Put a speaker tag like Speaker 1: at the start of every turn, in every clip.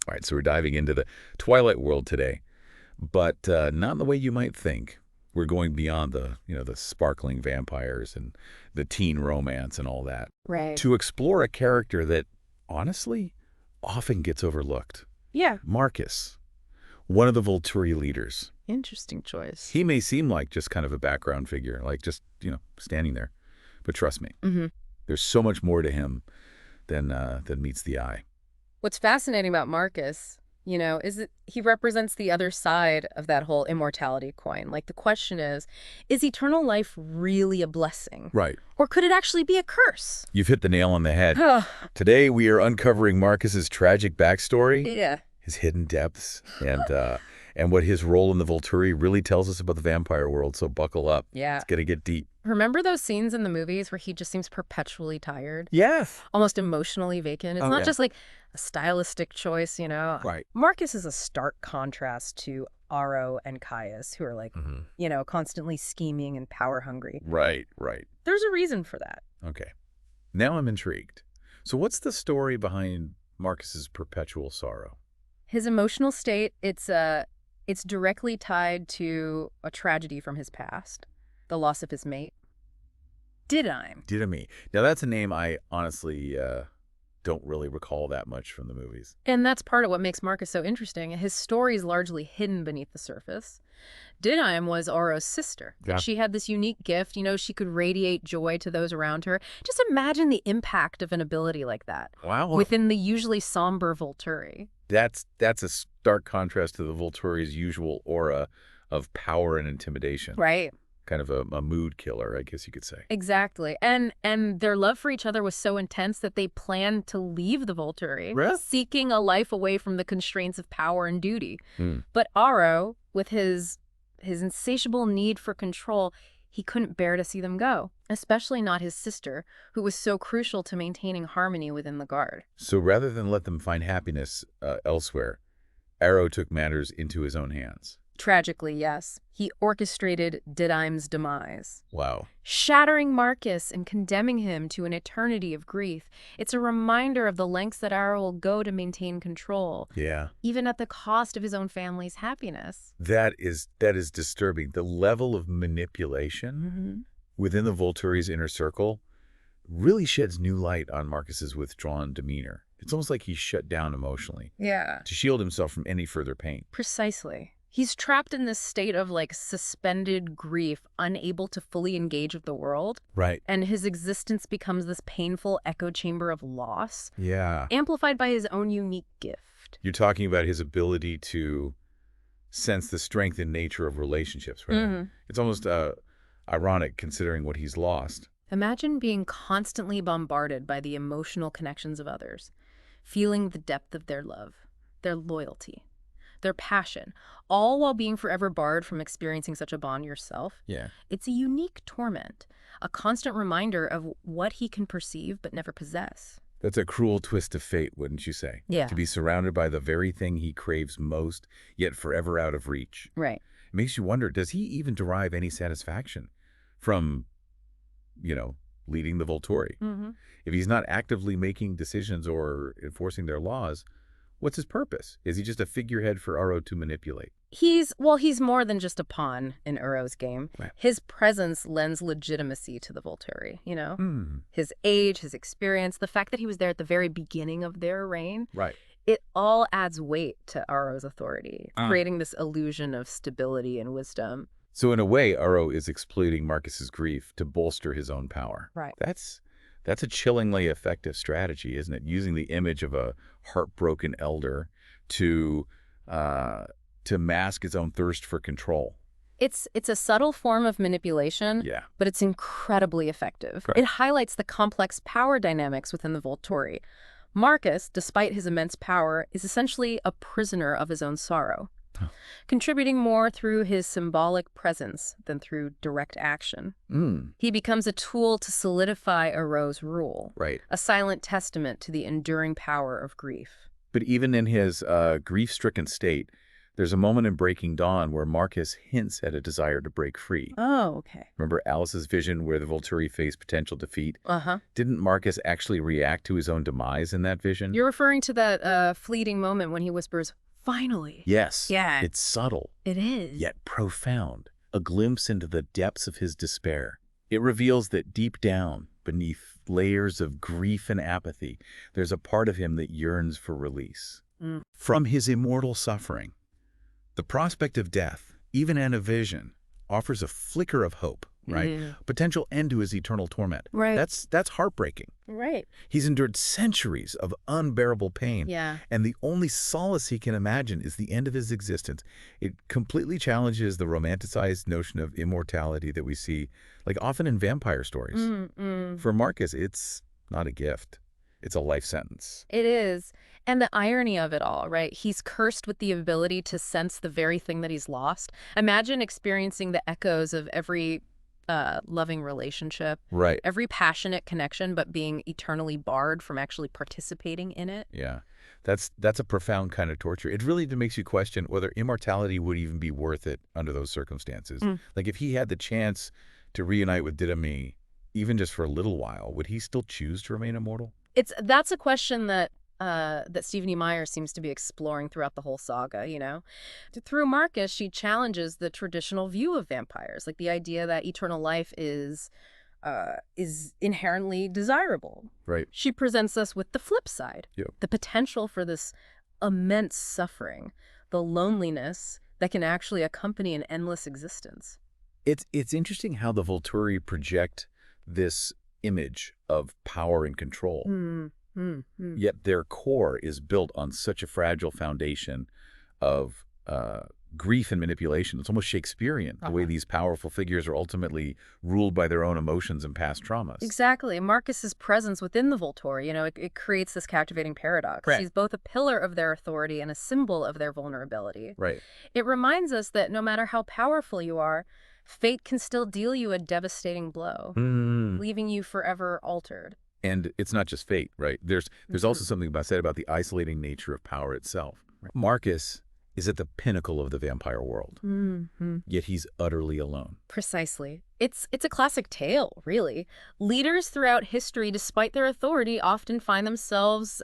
Speaker 1: All right, so we're diving into the Twilight world today, but not in the way you might think. We're going beyond the sparkling vampires and the teen romance and all that
Speaker 2: Right.
Speaker 1: to explore a character that, honestly, often gets overlooked.
Speaker 2: Yeah.
Speaker 1: Marcus, one of the Volturi leaders.
Speaker 2: Interesting choice.
Speaker 1: He may seem like just kind of a background figure, like just, standing there. But trust me, there's so much more to him than meets the eye.
Speaker 2: What's fascinating about Marcus, is that he represents the other side of that whole immortality coin. Like, the question is eternal life really a blessing?
Speaker 1: Right.
Speaker 2: Or could it actually be a curse?
Speaker 1: You've hit the nail on the head. Today, we are uncovering Marcus's tragic backstory,
Speaker 2: Yeah.
Speaker 1: his hidden depths, and what his role in the Volturi really tells us about the vampire world. So buckle up.
Speaker 2: Yeah.
Speaker 1: It's going to get deep.
Speaker 2: Remember those scenes in the movies where he just seems perpetually tired?
Speaker 1: Yes.
Speaker 2: Almost emotionally vacant? It's not just like a stylistic choice,
Speaker 1: Right.
Speaker 2: Marcus is a stark contrast to Aro and Caius, who are like, constantly scheming and power hungry.
Speaker 1: Right.
Speaker 2: There's a reason for that.
Speaker 1: Okay. Now I'm intrigued. So what's the story behind Marcus's perpetual sorrow?
Speaker 2: His emotional state, it's directly tied to a tragedy from his past, the loss of his mate, Didyme.
Speaker 1: Now, that's a name I honestly don't really recall that much from the movies.
Speaker 2: And that's part of what makes Marcus so interesting. His story is largely hidden beneath the surface. Didyme was Auro's sister.
Speaker 1: Yeah.
Speaker 2: She had this unique gift. She could radiate joy to those around her. Just imagine the impact of an ability like that.
Speaker 1: Wow.
Speaker 2: Within the usually somber Volturi.
Speaker 1: That's a stark contrast to the Volturi's usual aura of power and intimidation.
Speaker 2: Right.
Speaker 1: Kind of a mood killer, I guess you could say.
Speaker 2: Exactly. And their love for each other was so intense that they planned to leave the Volturi,
Speaker 1: Really?
Speaker 2: seeking a life away from the constraints of power and duty. But Aro, with his insatiable need for control, he couldn't bear to see them go, especially not his sister, who was so crucial to maintaining harmony within the Guard.
Speaker 1: So rather than let them find happiness elsewhere, Aro took matters into his own hands.
Speaker 2: Tragically, yes. He orchestrated Didyme's demise.
Speaker 1: Wow.
Speaker 2: Shattering Marcus and condemning him to an eternity of grief. It's a reminder of the lengths that Aro will go to maintain control.
Speaker 1: Yeah.
Speaker 2: Even at the cost of his own family's happiness.
Speaker 1: That is disturbing. The level of manipulation within the Volturi's inner circle really sheds new light on Marcus's withdrawn demeanor. It's almost like he's shut down emotionally
Speaker 2: Yeah.
Speaker 1: to shield himself from any further pain.
Speaker 2: Precisely. He's trapped in this state of suspended grief, unable to fully engage with the world.
Speaker 1: Right.
Speaker 2: And his existence becomes this painful echo chamber of loss,
Speaker 1: Yeah.
Speaker 2: amplified by his own unique gift.
Speaker 1: You're talking about his ability to sense the strength and nature of relationships, right? It's almost ironic considering what he's lost.
Speaker 2: Imagine being constantly bombarded by the emotional connections of others, feeling the depth of their love, their loyalty, their passion, all while being forever barred from experiencing such a bond yourself.
Speaker 1: Yeah.
Speaker 2: It's a unique torment, a constant reminder of what he can perceive but never possess.
Speaker 1: That's a cruel twist of fate, wouldn't you say?
Speaker 2: Yeah.
Speaker 1: To be surrounded by the very thing he craves most, yet forever out of reach.
Speaker 2: Right.
Speaker 1: It makes you wonder, does he even derive any satisfaction from, leading the Volturi? If he's not actively making decisions or enforcing their laws, what's his purpose? Is he just a figurehead for Aro to manipulate?
Speaker 2: He's more than just a pawn in Uro's game.
Speaker 1: Right.
Speaker 2: His presence lends legitimacy to the Volturi, His age, his experience, the fact that he was there at the very beginning of their reign.
Speaker 1: Right.
Speaker 2: It all adds weight to Aro's authority, creating this illusion of stability and wisdom.
Speaker 1: So in a way, Aro is exploiting Marcus's grief to bolster his own power.
Speaker 2: Right.
Speaker 1: That's a chillingly effective strategy, isn't it? Using the image of a heartbroken elder to mask his own thirst for control.
Speaker 2: It's a subtle form of manipulation, but it's incredibly effective.
Speaker 1: Right.
Speaker 2: It highlights the complex power dynamics within the Volturi. Marcus, despite his immense power, is essentially a prisoner of his own sorrow, contributing more through his symbolic presence than through direct action. He becomes a tool to solidify Aro's rule,
Speaker 1: Right.
Speaker 2: a silent testament to the enduring power of grief.
Speaker 1: But even in his grief-stricken state, There's a moment in Breaking Dawn where Marcus hints at a desire to break free.
Speaker 2: Oh, okay.
Speaker 1: Remember Alice's vision where the Volturi face potential defeat?
Speaker 2: Uh-huh.
Speaker 1: Didn't Marcus actually react to his own demise in that vision?
Speaker 2: You're referring to that fleeting moment when he whispers, "Finally."
Speaker 1: Yes.
Speaker 2: Yeah.
Speaker 1: It's subtle,
Speaker 2: It is.
Speaker 1: yet profound. A glimpse into the depths of his despair. It reveals that deep down, beneath layers of grief and apathy, there's a part of him that yearns for release. From his immortal suffering, the prospect of death, even in a vision, offers a flicker of hope, right?
Speaker 2: Yeah.
Speaker 1: Potential end to his eternal torment.
Speaker 2: Right.
Speaker 1: That's heartbreaking.
Speaker 2: Right.
Speaker 1: He's endured centuries of unbearable pain,
Speaker 2: Yeah.
Speaker 1: and the only solace he can imagine is the end of his existence. It completely challenges the romanticized notion of immortality that we see, like often in vampire stories. For Marcus, it's not a gift. It's a life sentence.
Speaker 2: It is. And the irony of it all, right? He's cursed with the ability to sense the very thing that he's lost. Imagine experiencing the echoes of every loving relationship,
Speaker 1: Right.
Speaker 2: every passionate connection, but being eternally barred from actually participating in it.
Speaker 1: Yeah. That's a profound kind of torture. It really makes you question whether immortality would even be worth it under those circumstances. Like if he had the chance to reunite with Didyme, even just for a little while, would he still choose to remain immortal?
Speaker 2: That's a question that Stephenie Meyer seems to be exploring throughout the whole saga, you know? Through Marcus, she challenges the traditional view of vampires, like the idea that eternal life is inherently desirable.
Speaker 1: Right.
Speaker 2: She presents us with the flip side,
Speaker 1: Yep.
Speaker 2: the potential for this immense suffering, the loneliness that can actually accompany an endless existence.
Speaker 1: It's interesting how the Volturi project this image of power and control. Yet their core is built on such a fragile foundation of grief and manipulation. It's almost Shakespearean, the way these powerful figures are ultimately ruled by their own emotions and past traumas.
Speaker 2: Exactly. Marcus's presence within the Volturi, you know, it creates this captivating paradox.
Speaker 1: Right.
Speaker 2: He's both a pillar of their authority and a symbol of their vulnerability.
Speaker 1: Right.
Speaker 2: It reminds us that no matter how powerful you are, fate can still deal you a devastating blow, leaving you forever altered.
Speaker 1: And it's not just fate, right? There's also something said about the isolating nature of power itself. Marcus is at the pinnacle of the vampire world, yet he's utterly alone.
Speaker 2: Precisely. It's a classic tale, really. Leaders throughout history, despite their authority, often find themselves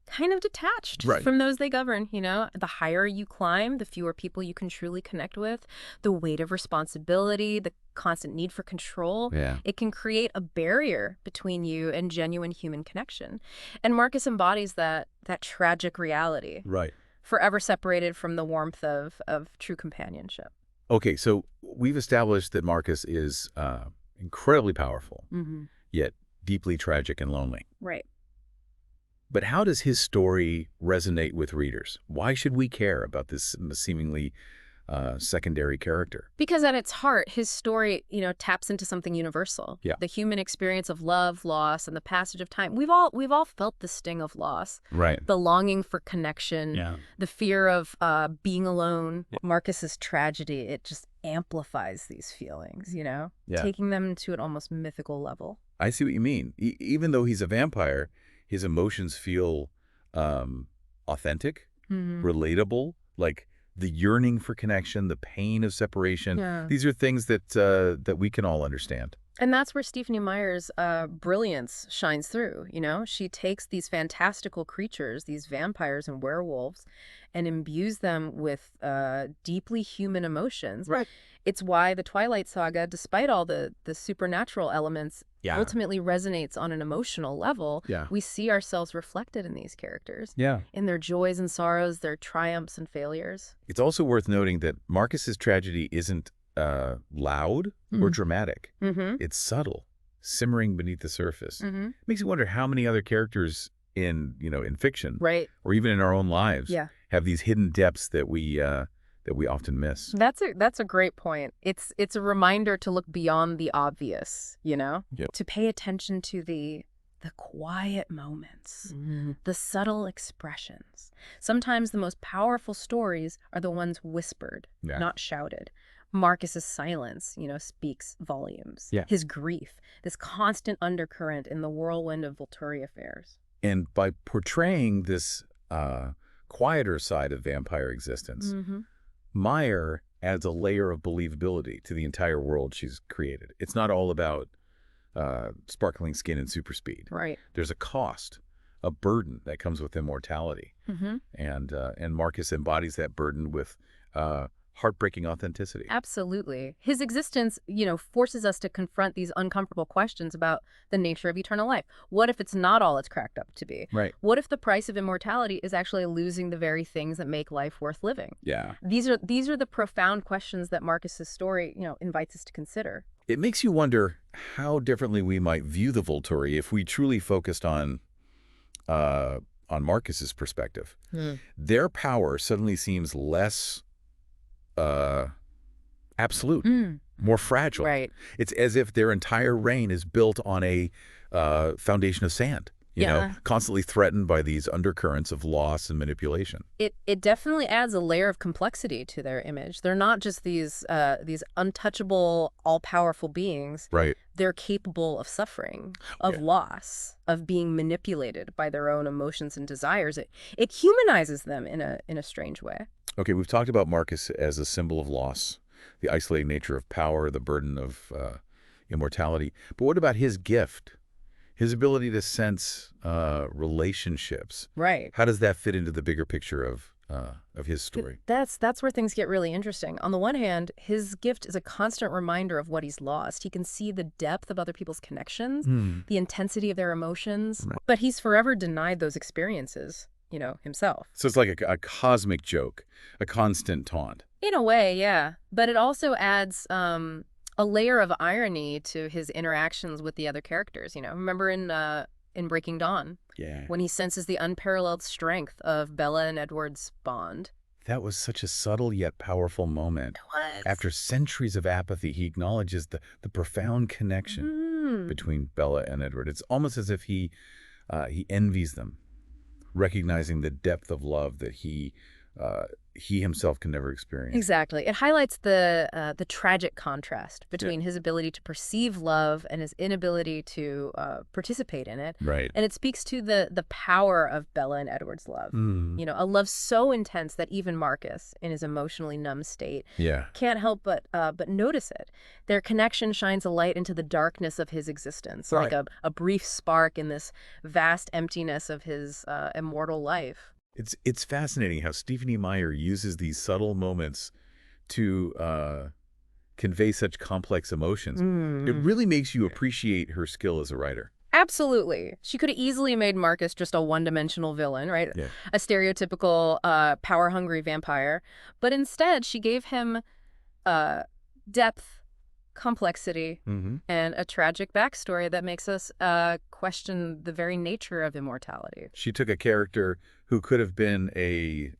Speaker 2: kind of detached from those they govern, you know? The higher you climb, the fewer people you can truly connect with, the weight of responsibility, the constant need for control.
Speaker 1: Yeah.
Speaker 2: It can create a barrier between you and genuine human connection. And Marcus embodies that tragic reality.
Speaker 1: Right.
Speaker 2: Forever separated from the warmth of true companionship.
Speaker 1: Okay, so we've established that Marcus is incredibly powerful, yet deeply tragic and lonely.
Speaker 2: Right.
Speaker 1: But how does his story resonate with readers? Why should we care about this seemingly secondary character?
Speaker 2: Because at its heart, his story, you know, taps into something universal.
Speaker 1: Yeah.
Speaker 2: The human experience of love, loss, and the passage of time. We've all felt the sting of loss.
Speaker 1: Right.
Speaker 2: The longing for connection.
Speaker 1: Yeah.
Speaker 2: The fear of being alone. Yeah. Marcus's tragedy, it just amplifies these feelings, you know?
Speaker 1: Yeah.
Speaker 2: Taking them to an almost mythical level.
Speaker 1: I see what you mean. Even though he's a vampire, his emotions feel authentic, relatable, like the yearning for connection, the pain of separation.
Speaker 2: Yeah.
Speaker 1: These are things that we can all understand.
Speaker 2: And that's where Stephenie Meyer's brilliance shines through, you know? She takes these fantastical creatures, these vampires and werewolves, and imbues them with deeply human emotions.
Speaker 1: Right.
Speaker 2: It's why the Twilight Saga, despite all the supernatural elements, ultimately resonates on an emotional level.
Speaker 1: Yeah.
Speaker 2: We see ourselves reflected in these characters.
Speaker 1: Yeah.
Speaker 2: In their joys and sorrows, their triumphs and failures.
Speaker 1: It's also worth noting that Marcus's tragedy isn't loud or dramatic. It's subtle, simmering beneath the surface. Makes you wonder how many other characters in fiction, or even in our own lives, have these hidden depths that we often miss.
Speaker 2: That's a great point. It's a reminder to look beyond the obvious, you know, to pay attention to the quiet moments, the subtle expressions. Sometimes the most powerful stories are the ones whispered, not shouted. Marcus's silence, you know, speaks volumes. His grief, this constant undercurrent in the whirlwind of Volturi affairs.
Speaker 1: And by portraying this quieter side of vampire existence,
Speaker 2: Mm-hmm.
Speaker 1: Meyer adds a layer of believability to the entire world she's created. It's not all about sparkling skin and super speed.
Speaker 2: Right.
Speaker 1: There's a cost, a burden that comes with immortality.
Speaker 2: Mm-hmm.
Speaker 1: And Marcus embodies that burden with heartbreaking authenticity.
Speaker 2: Absolutely. His existence, forces us to confront these uncomfortable questions about the nature of eternal life. What if it's not all it's cracked up to be?
Speaker 1: Right.
Speaker 2: What if the price of immortality is actually losing the very things that make life worth living?
Speaker 1: Yeah.
Speaker 2: These are the profound questions that Marcus's story, invites us to consider.
Speaker 1: It makes you wonder how differently we might view the Volturi if we truly focused on Marcus's perspective. Their power suddenly seems less absolute, more fragile.
Speaker 2: Right.
Speaker 1: It's as if their entire reign is built on a foundation of sand, constantly threatened by these undercurrents of loss and manipulation.
Speaker 2: It definitely adds a layer of complexity to their image. They're not just these untouchable, all-powerful beings.
Speaker 1: Right.
Speaker 2: They're capable of suffering, of loss, of being manipulated by their own emotions and desires. It humanizes them in a strange way.
Speaker 1: Okay, we've talked about Marcus as a symbol of loss, the isolating nature of power, the burden of immortality. But what about his gift? His ability to sense relationships.
Speaker 2: Right.
Speaker 1: How does that fit into the bigger picture of his story?
Speaker 2: That's where things get really interesting. On the one hand, his gift is a constant reminder of what he's lost. He can see the depth of other people's connections, the intensity of their emotions, but he's forever denied those experiences, himself.
Speaker 1: So it's like a cosmic joke, a constant taunt.
Speaker 2: In a way, yeah. But it also adds a layer of irony to his interactions with the other characters. Remember in Breaking Dawn, when he senses the unparalleled strength of Bella and Edward's bond.
Speaker 1: That was such a subtle yet powerful moment.
Speaker 2: It was.
Speaker 1: After centuries of apathy, he acknowledges the profound connection between Bella and Edward. It's almost as if he envies them, recognizing the depth of love that he himself can never experience.
Speaker 2: Exactly. It highlights the tragic contrast between his ability to perceive love and his inability to participate in it.
Speaker 1: Right.
Speaker 2: And it speaks to the power of Bella and Edward's love. A love so intense that even Marcus, in his emotionally numb state, can't help but notice it. Their connection shines a light into the darkness of his existence, like a brief spark in this vast emptiness of his immortal life.
Speaker 1: It's fascinating how Stephenie Meyer uses these subtle moments to convey such complex emotions. It really makes you appreciate her skill as a writer.
Speaker 2: Absolutely. She could have easily made Marcus just a one-dimensional villain, right?
Speaker 1: Yeah.
Speaker 2: A stereotypical power-hungry vampire. But instead, she gave him depth, complexity, and a tragic backstory that makes us question the very nature of immortality.
Speaker 1: She took a character who could have been a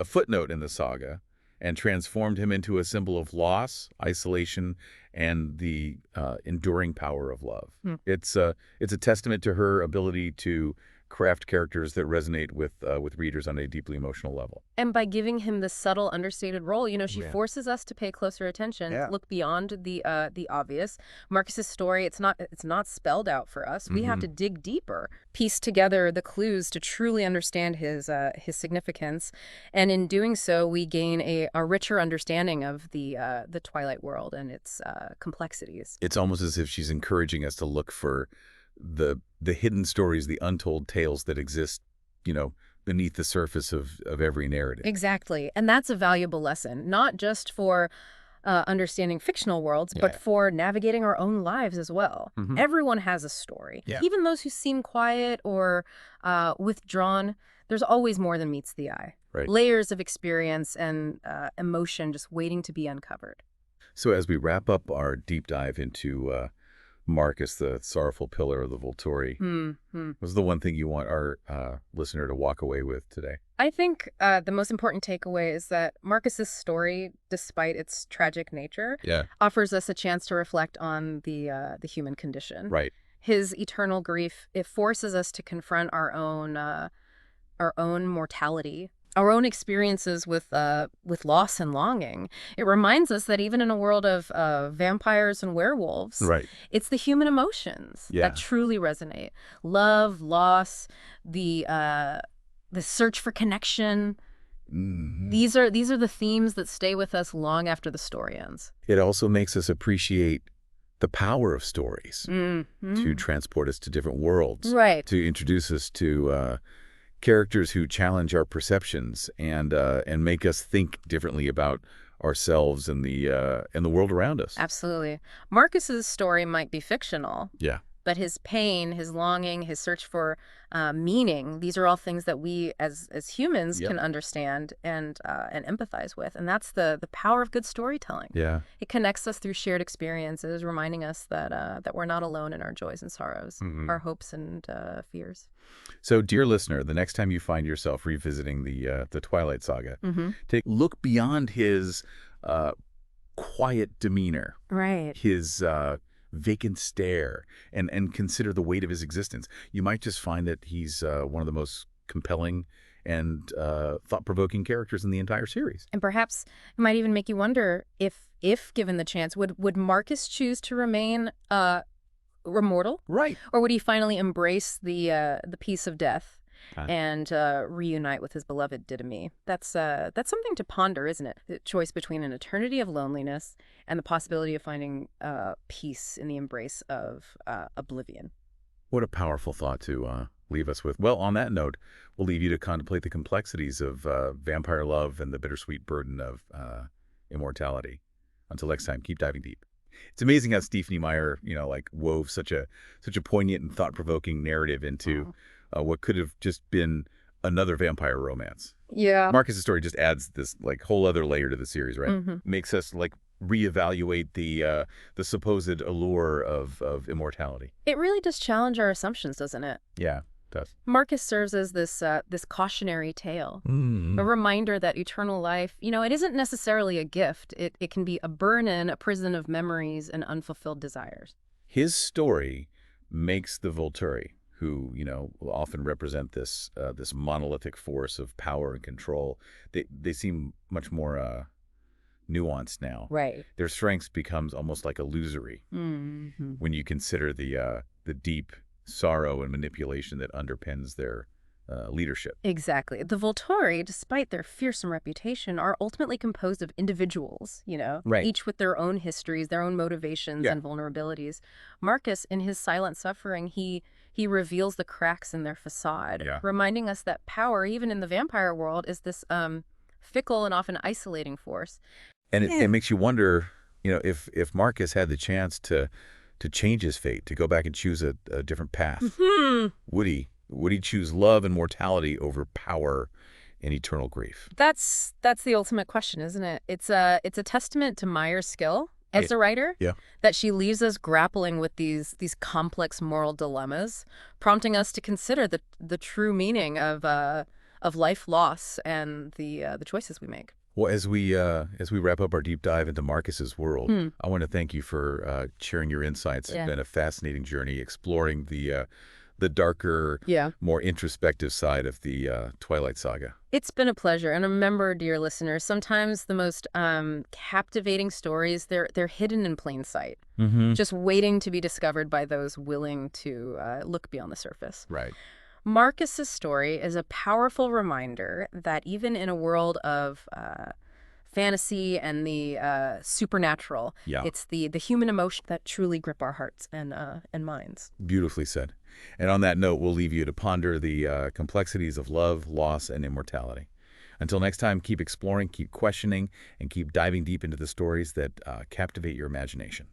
Speaker 1: footnote in the saga and transformed him into a symbol of loss, isolation, and the enduring power of love. It's a testament to her ability to craft characters that resonate with readers on a deeply emotional level.
Speaker 2: And by giving him this subtle, understated role, she forces us to pay closer attention, look beyond the obvious. Marcus's story, it's not spelled out for us. We have to dig deeper, piece together the clues to truly understand his significance, and in doing so, we gain a richer understanding of the Twilight world and its complexities.
Speaker 1: It's almost as if she's encouraging us to look for the hidden stories, the untold tales that exist, beneath the surface of every narrative.
Speaker 2: Exactly. And that's a valuable lesson, not just for understanding fictional worlds, but for navigating our own lives as well. Everyone has a story. Even those who seem quiet or withdrawn, there's always more than meets the eye.
Speaker 1: Right.
Speaker 2: Layers of experience and emotion just waiting to be uncovered.
Speaker 1: So as we wrap up our deep dive into Marcus, the sorrowful pillar of the Volturi, what's the one thing you want our listener to walk away with today?
Speaker 2: I think the most important takeaway is that Marcus's story, despite its tragic nature, offers us a chance to reflect on the human condition.
Speaker 1: Right.
Speaker 2: His eternal grief, it forces us to confront our own mortality, our own experiences with loss and longing. It reminds us that even in a world of vampires and werewolves, it's the human emotions that truly resonate. Love, loss, the the search for connection.
Speaker 1: Mhm.
Speaker 2: These are the themes that stay with us long after the story ends.
Speaker 1: It also makes us appreciate the power of stories
Speaker 2: Mm-hmm.
Speaker 1: to transport us to different worlds,
Speaker 2: Right.
Speaker 1: to introduce us to characters who challenge our perceptions and make us think differently about ourselves and the world around us.
Speaker 2: Absolutely. Marcus's story might be fictional,
Speaker 1: Yeah.
Speaker 2: but his pain, his longing, his search for meaning, these are all things that we as humans
Speaker 1: Yep.
Speaker 2: can understand and empathize with. And that's the power of good storytelling.
Speaker 1: Yeah.
Speaker 2: It connects us through shared experiences, reminding us that we're not alone in our joys and sorrows,
Speaker 1: Mhm.
Speaker 2: our hopes and fears.
Speaker 1: So, dear listener, the next time you find yourself revisiting the Twilight Saga,
Speaker 2: Mm-hmm.
Speaker 1: look beyond his uh, quiet demeanor,
Speaker 2: Right.
Speaker 1: his vacant stare, and consider the weight of his existence. You might just find that he's one of the most compelling and thought-provoking characters in the entire series.
Speaker 2: And perhaps it might even make you wonder if given the chance, would Marcus choose to remain immortal?
Speaker 1: Right.
Speaker 2: Or would he finally embrace the peace of death
Speaker 1: Ah.
Speaker 2: and reunite with his beloved Didyme? That's something to ponder, isn't it? The choice between an eternity of loneliness and the possibility of finding peace in the embrace of oblivion.
Speaker 1: What a powerful thought to leave us with. Well, on that note, we'll leave you to contemplate the complexities of vampire love and the bittersweet burden of immortality. Until next time, keep diving deep. It's amazing how Stephenie Meyer, wove such a poignant and thought-provoking narrative into what could have just been another vampire romance.
Speaker 2: Yeah.
Speaker 1: Marcus's story just adds this whole other layer to the series, right?
Speaker 2: Mm-hmm.
Speaker 1: Makes us reevaluate the supposed allure of immortality.
Speaker 2: It really does challenge our assumptions, doesn't it?
Speaker 1: Yeah, it does.
Speaker 2: Marcus serves as this cautionary tale, a reminder that eternal life, it isn't necessarily a gift. It can be a burden, a prison of memories and unfulfilled desires.
Speaker 1: His story makes the Volturi, who will often represent this monolithic force of power and control. They seem much more nuanced now.
Speaker 2: Right.
Speaker 1: Their strength becomes almost like illusory
Speaker 2: Mm-hmm.
Speaker 1: when you consider the deep sorrow and manipulation that underpins their leadership.
Speaker 2: Exactly. The Volturi, despite their fearsome reputation, are ultimately composed of individuals,
Speaker 1: Right.
Speaker 2: each with their own histories, their own motivations
Speaker 1: Yeah.
Speaker 2: and vulnerabilities. Marcus, in his silent suffering, he reveals the cracks in their facade,
Speaker 1: Yeah.
Speaker 2: reminding us that power, even in the vampire world, is this fickle and often isolating force.
Speaker 1: And it makes you wonder, if Marcus had the chance to change his fate, to go back and choose a different path, would he? Would he choose love and mortality over power and eternal grief?
Speaker 2: That's the ultimate question, isn't it? It's a testament to Meyer's skill as a writer,
Speaker 1: Yeah.
Speaker 2: that she leaves us grappling with these complex moral dilemmas, prompting us to consider the true meaning of life loss and the choices we make.
Speaker 1: Well, as we wrap up our deep dive into Marcus's world, I want to thank you for sharing your insights.
Speaker 2: Yeah.
Speaker 1: It's been a fascinating journey exploring the darker,
Speaker 2: Yeah.
Speaker 1: more introspective side of the Twilight Saga.
Speaker 2: It's been a pleasure. And remember, dear listeners, sometimes the most captivating stories, they're hidden in plain sight, just waiting to be discovered by those willing to look beyond the surface.
Speaker 1: Right.
Speaker 2: Marcus's story is a powerful reminder that even in a world of fantasy and the supernatural,
Speaker 1: Yeah.
Speaker 2: it's the human emotion that truly grip our hearts and minds.
Speaker 1: Beautifully said. And on that note, we'll leave you to ponder the complexities of love, loss, and immortality. Until next time, keep exploring, keep questioning, and keep diving deep into the stories that captivate your imagination.